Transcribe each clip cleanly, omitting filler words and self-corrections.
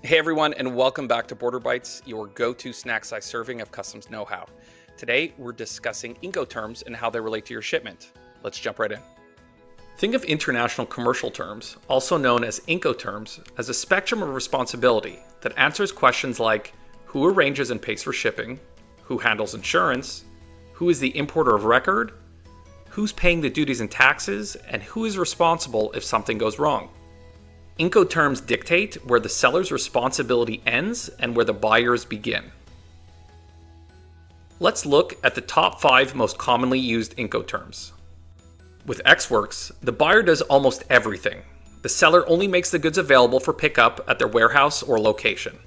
Hey everyone, and welcome back to Border Bites, your go-to snack size serving of customs know-how. Today, we're discussing Incoterms and how they relate to your shipment. Let's jump right in. Think of international commercial terms, also known as Incoterms, as a spectrum of responsibility that answers questions like who arranges and pays for shipping, who handles insurance, who is the importer of record, who's paying the duties and taxes, and who is responsible if something goes wrong. Incoterms dictate where the seller's responsibility ends and where the buyer's begin. Let's look at the top 5 most commonly used Incoterms. With Ex Works, the buyer does almost everything. The seller only makes the goods available for pickup at their warehouse or location.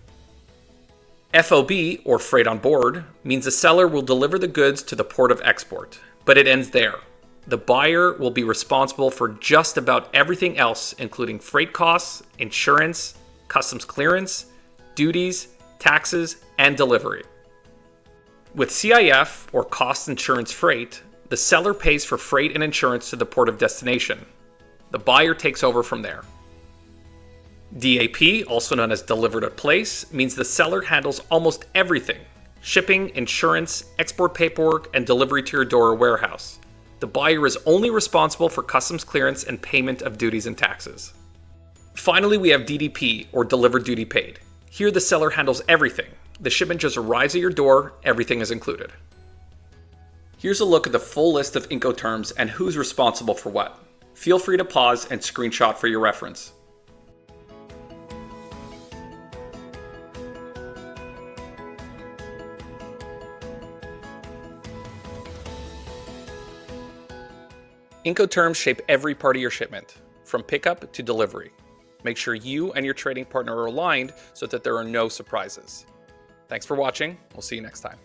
FOB, or freight on board, means the seller will deliver the goods to the port of export, but it ends there. The buyer will be responsible for just about everything else, including freight costs, insurance, customs clearance, duties, taxes, and delivery. With CIF, or cost insurance freight, the seller pays for freight and insurance to the port of destination. The buyer takes over from there. DAP, also known as delivered at place, means the seller handles almost everything: shipping, insurance, export paperwork, and delivery to your door or warehouse. The buyer is only responsible for customs clearance and payment of duties and taxes. Finally, we have DDP, or delivered duty paid. Here the seller handles everything. The shipment just arrives at your door, everything is included. Here's a look at the full list of Incoterms and who's responsible for what. Feel free to pause and screenshot for your reference. Incoterms shape every part of your shipment, from pickup to delivery. Make sure you and your trading partner are aligned so that there are no surprises. Thanks for watching. We'll see you next time.